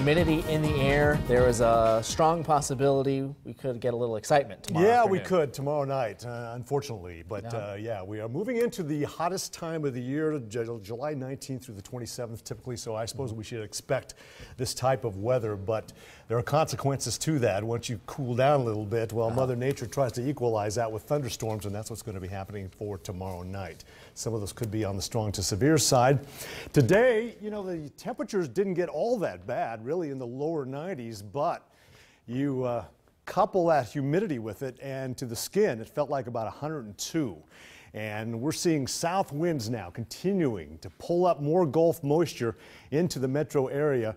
humidity in the air, there is a strong possibility we could get a little excitement tomorrow afternoon. We could tomorrow night, unfortunately. But yeah, we are moving into the hottest time of the year, July 19th through the 27th typically, so I suppose we should expect this type of weather, but there are consequences to that. Once you cool down a little bit, well, Mother Nature tries to equalize that with thunderstorms, and that's what's going to be happening for tomorrow night. Some of those could be on the strong to severe side. Today, you know, the temperatures didn't get all that bad, really in the lower 90s, but you couple that humidity with it, and to the skin, it felt like about 102. And we're seeing south winds now continuing to pull up more Gulf moisture into the metro area,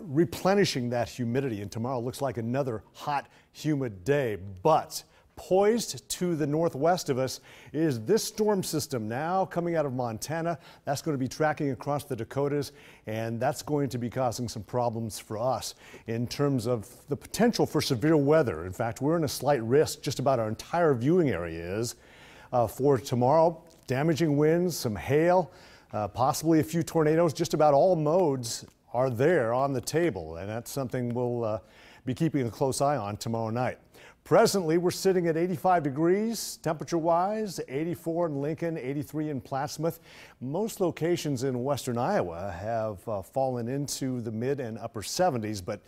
replenishing that humidity. And tomorrow looks like another hot, humid day. But poised to the northwest of us is this storm system now coming out of Montana. That's going to be tracking across the Dakotas, and that's going to be causing some problems for us in terms of the potential for severe weather. In fact, we're in a slight risk, just about our entire viewing area is, for tomorrow. Damaging winds, some hail, possibly a few tornadoes. Just about all modes are there on the table, and that's something we'll be keeping a close eye on tomorrow night. Presently, we're sitting at 85 degrees temperature-wise, 84 in Lincoln, 83 in Plattsmouth. Most locations in western Iowa have fallen into the mid and upper 70s, but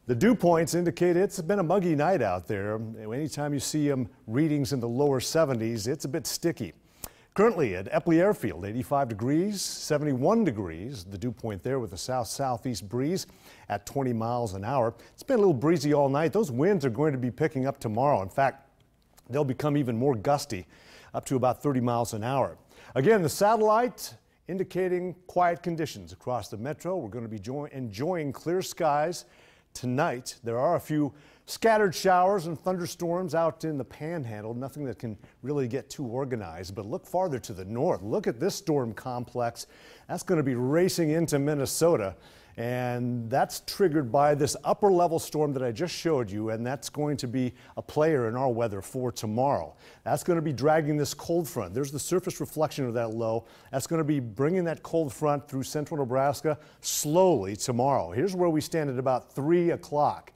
the dew points indicate it's been a muggy night out there. Anytime you see readings in the lower 70s, it's a bit sticky. Currently at Epley Airfield, 85 degrees, 71 degrees, the dew point there with a south-southeast breeze at 20 miles an hour. It's been a little breezy all night. Those winds are going to be picking up tomorrow. In fact, they'll become even more gusty, up to about 30 miles an hour. Again, the satellite indicating quiet conditions across the metro. We're going to be enjoying clear skies tonight. There are a few scattered showers and thunderstorms out in the panhandle, nothing that can really get too organized. But look farther to the north. Look at this storm complex. That's going to be racing into Minnesota, and that's triggered by this upper level storm that I just showed you, and that's going to be a player in our weather for tomorrow. That's going to be dragging this cold front. There's the surface reflection of that low. That's going to be bringing that cold front through central Nebraska slowly tomorrow. Here's where we stand at about 3 o'clock.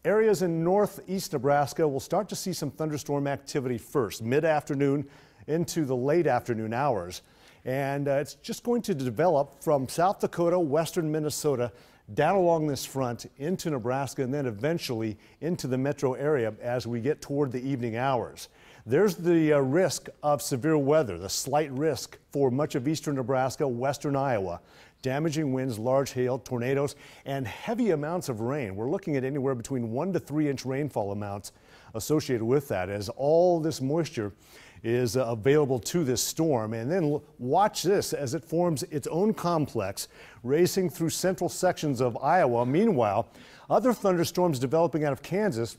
Areas in northeast Nebraska will start to see some thunderstorm activity first, mid-afternoon into the late afternoon hours. And it's just going to develop from South Dakota, western Minnesota, down along this front into Nebraska, and then eventually into the metro area as we get toward the evening hours. There's the risk of severe weather, the slight risk for much of eastern Nebraska, western Iowa. Damaging winds, large hail, tornadoes, and heavy amounts of rain. We're looking at anywhere between 1 to 3 inch rainfall amounts associated with that, as all this moisture is available to this storm. And then watch this as it forms its own complex, racing through central sections of Iowa. Meanwhile, other thunderstorms developing out of Kansas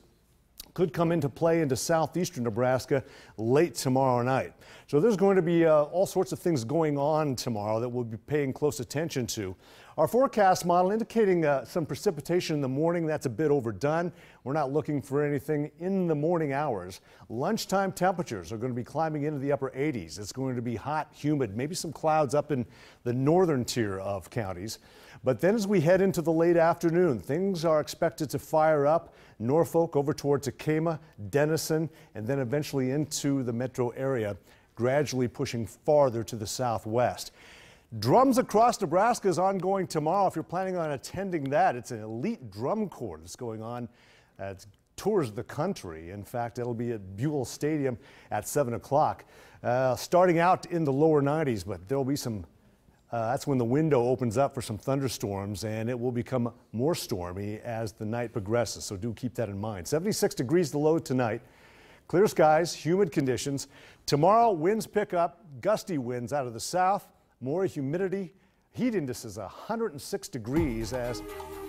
could come into play into southeastern Nebraska late tomorrow night. So there's going to be all sorts of things going on tomorrow that we'll be paying close attention to. Our forecast model indicating some precipitation in the morning. That's a bit overdone. We're not looking for anything in the morning hours. Lunchtime temperatures are going to be climbing into the upper 80s. It's going to be hot, humid, maybe some clouds up in the northern tier of counties. But then as we head into the late afternoon, things are expected to fire up. Norfolk over toward Tacoma, Denison, and then eventually into the metro area, gradually pushing farther to the southwest. Drums Across Nebraska is ongoing tomorrow. If you're planning on attending that, it's an elite drum corps that's going on. It tours the country. In fact, it'll be at Buell Stadium at 7 o'clock. Starting out in the lower 90s, but there'll be some that's when the window opens up for some thunderstorms, and it will become more stormy as the night progresses, so do keep that in mind. 76 degrees the low tonight. Clear skies, humid conditions. Tomorrow, winds pick up, gusty winds out of the south, more humidity. Heat index is 106 degrees as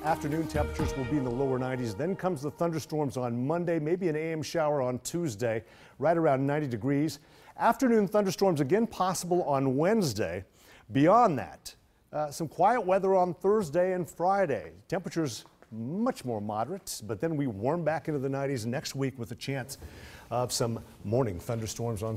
afternoon temperatures will be in the lower 90s. Then comes the thunderstorms on Monday, maybe an AM shower on Tuesday, right around 90 degrees. Afternoon thunderstorms again possible on Wednesday. Beyond that, some quiet weather on Thursday and Friday. Temperatures much more moderate, but then we warm back into the 90s next week with a chance of some morning thunderstorms on